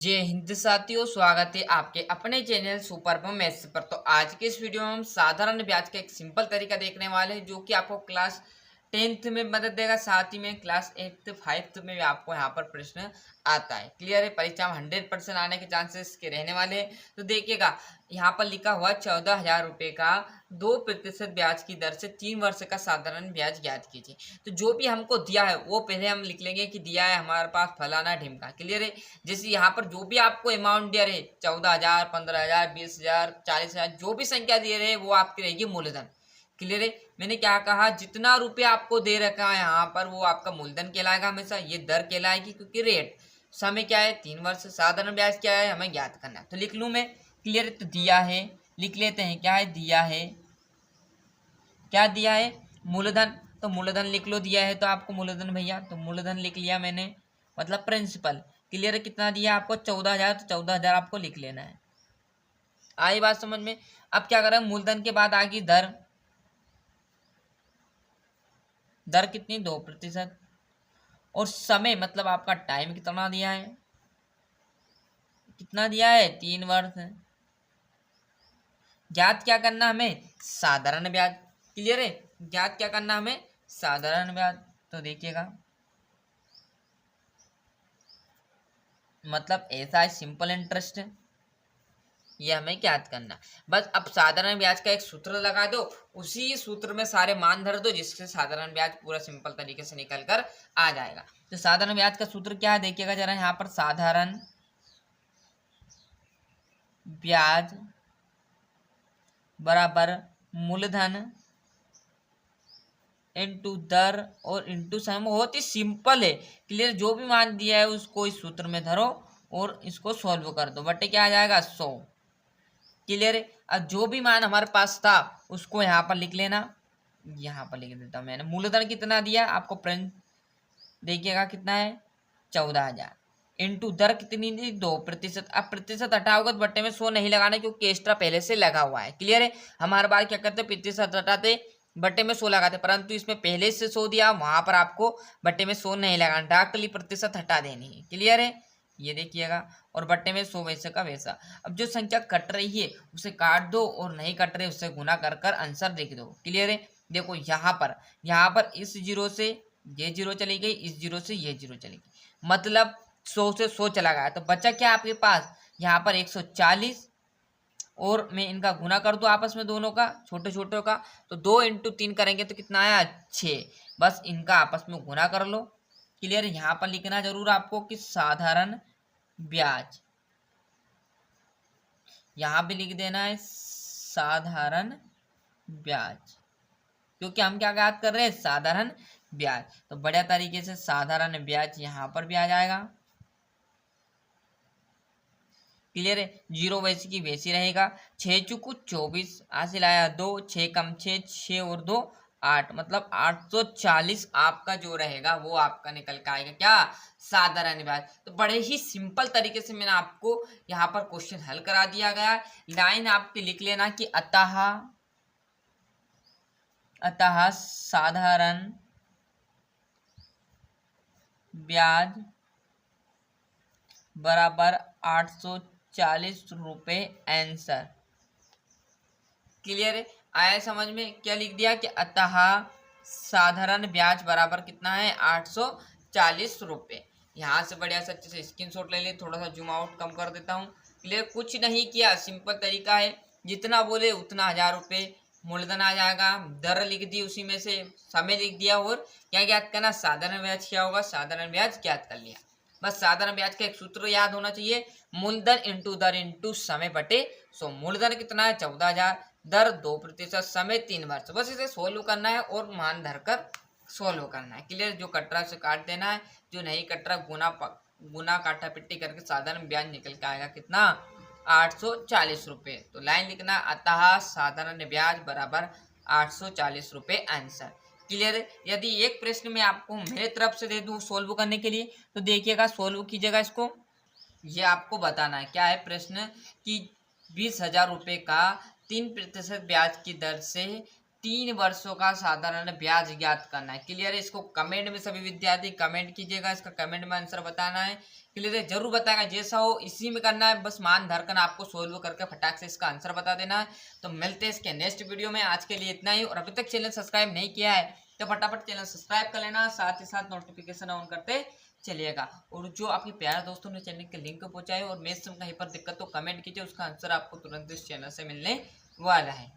जय हिंद साथियों, स्वागत है आपके अपने चैनल सुपर मैथ्स पर। तो आज के इस वीडियो में हम साधारण ब्याज का एक सिंपल तरीका देखने वाले हैं जो कि आपको क्लास 10th में मदद देगा, साथ ही में क्लास 8th 5th में भी आपको यहाँ पर प्रश्न आता है। क्लियर है, परीक्षा में 100% आने के चांसेस के रहने वाले हैं। तो देखिएगा यहाँ पर लिखा हुआ 14,000 रुपये का 2% ब्याज की दर से 3 वर्ष का साधारण ब्याज ज्ञात कीजिए। तो जो भी हमको दिया है वो पहले हम लिख लेंगे कि दिया है हमारे पास फलाना ढिमका। क्लियर है, जैसे यहाँ पर जो भी आपको अमाउंट दिया रहे 14,000, 15,000, 20,000, 40,000, जो भी संख्या दिए रहे वो आपकी रहेगी मूलधन। क्लियर है, मैंने क्या कहा, जितना रुपया आपको दे रखा है यहाँ पर वो आपका मूलधन कहलाएगा हमेशा, ये दर कहलाएगी क्योंकि रेट समय क्या है 3 वर्ष, साधारण ब्याज क्या है हमें ज्ञात करना है। तो लिख लूँ मैं। क्लियर, तो दिया है लिख लेते हैं, क्या है दिया है, क्या दिया है मूलधन। तो मूलधन लिख लो, दिया है तो आपको मूलधन भैया, तो मूलधन लिख लिया मैंने, मतलब प्रिंसिपल। क्लियर है, कितना दिया आपको 14,000, तो 14,000 आपको लिख लेना है। आई बात समझ में। अब क्या करें, मूलधन के बाद आ गई दर। दर कितनी 2%, और समय मतलब आपका टाइम कितना दिया है, कितना दिया है 3 वर्ष। ज्ञात क्या करना हमें, साधारण ब्याज। क्लियर है, ज्ञात क्या करना हमें, साधारण ब्याज। तो देखिएगा मतलब ऐसा है सिंपल इंटरेस्ट, ये हमें ज्ञात करना। बस अब साधारण ब्याज का एक सूत्र लगा दो, उसी सूत्र में सारे मान धर दो जिससे साधारण ब्याज पूरा सिंपल तरीके से निकल कर आ जाएगा। तो साधारण ब्याज का सूत्र क्या है देखिएगा जरा, यहाँ पर साधारण ब्याज बराबर मूलधन इनटू दर और इनटू समय। बहुत ही सिंपल है। क्लियर, जो भी मान दिया है उसको इस सूत्र में धरो और इसको सॉल्व कर दो, बटे क्या आ जाएगा 100। क्लियर है, अब जो भी मान हमारे पास था उसको यहाँ पर लिख लेना, यहाँ पर लिख देता हूँ मैंने। मूलधन कितना दिया आपको, प्रिंट देखिएगा कितना है 14,000, इंटू दर कितनी दी 2%। अब प्रतिशत हटाओगे तो बट्टे में 100 नहीं लगाना क्योंकि एक्स्ट्रा पहले से लगा हुआ है। क्लियर है, हम हर बार क्या करते प्रतिशत हटाते बट्टे में 100 लगाते, परंतु इसमें पहले से 100 दिया, वहां पर आपको बट्टे में 100 नहीं लगाना, डायरेक्टली प्रतिशत हटा देनी है। क्लियर है, ये देखिएगा, और बट्टे में 100 वैसे का वैसा। अब जो संख्या कट रही है उसे काट दो और नहीं कट रही उससे गुना कर कर आंसर लिख दो। क्लियर है, देखो यहाँ पर इस जीरो से ये जीरो चली गई, इस जीरो से ये जीरो चली गई, मतलब 100 से 100 चला गया, तो बचा क्या आपके पास यहाँ पर 140, और मैं इनका गुना कर दूं आपस में दोनों का, छोटे छोटे का, तो 2 इंटू 3 करेंगे तो कितना आया 6। बस इनका आपस में गुना कर लो। क्लियर, यहाँ पर लिखना जरूर आपको कि साधारण ब्याज, यहाँ भी लिख देना है साधारण ब्याज, क्योंकि हम क्या ज्ञात कर रहे हैं, साधारण ब्याज। तो बढ़िया तरीके से साधारण ब्याज यहाँ पर भी आ जाएगा। क्लियर है, जीरो वैसे की वैसी रहेगा। 6 चुकू 24, हासिल आया 2, 6 कम 6, 6 और 2 8, मतलब 840 आपका जो रहेगा वो आपका निकल के आएगा क्या, साधारण ब्याज। तो बड़े ही सिंपल तरीके से मैंने आपको यहाँ पर क्वेश्चन हल करा दिया गया। लाइन आपकी लिख लेना कि अतः साधारण ब्याज बराबर 840 रुपये आंसर। क्लियर है, आया समझ में। क्या लिख दिया कि अतः साधारण ब्याज बराबर कितना है 840 रुपये। यहाँ से बढ़िया से अच्छे से स्क्रीनशॉट ले ले, थोड़ा सा जूम आउट कम कर देता हूँ। क्लियर, कुछ नहीं किया, सिंपल तरीका है, जितना बोले उतना 1,000 रुपये मूलधन आ जाएगा, दर लिख दी उसी में से, समय लिख दिया, और क्या ज्ञात करना, साधारण ब्याज क्या होगा, साधारण ब्याज ज्ञात कर लिया। बस साधारण ब्याज का एक सूत्र याद होना चाहिए, मूलधन इंटू दर इंटू समय बटे 100। मूलधन कितना है 14,000, दर 2%, समय 3 वर्ष। बस इसे सोल्व करना है और मान धरकर सोल्व करना है। क्लियर, जो कट रहा है उसे काट देना है, जो नहीं कट रहा गुना काटा पिट्टी करके साधारण ब्याज निकल के आएगा कितना, 840 रुपये। तो लाइन लिखना, अतः साधारण ब्याज बराबर 840 रुपये आंसर। क्लियर है, यदि एक प्रश्न में आपको मेरे तरफ से दे दूं सोल्व करने के लिए, तो देखिएगा सोल्व कीजिएगा इसको। ये आपको बताना है क्या है प्रश्न कि 20,000 रुपये का 3% ब्याज की दर से 3 वर्षों का साधारण ब्याज ज्ञात करना है। क्लियर है, इसको कमेंट में सभी विद्यार्थी कमेंट कीजिएगा, इसका कमेंट में आंसर बताना है क्लियर है, जरूर बताएगा। जैसा हो इसी में करना है, बस मान धर कर आपको सोल्व करके फटाक से इसका आंसर बता देना है। तो मिलते हैं इसके नेक्स्ट वीडियो में, आज के लिए इतना ही। और अभी तक चैनल सब्सक्राइब नहीं किया है तो फटाफट चैनल सब्सक्राइब कर लेना, साथ ही साथ नोटिफिकेशन ऑन करते चलिएगा। और जो आपके प्यारे दोस्तों ने चैनल के लिंक पहुंचाए और मैथ्स में कहीं पर दिक्कत तो कमेंट कीजिए, उसका आंसर आपको तुरंत इस चैनल से मिलने वाला है।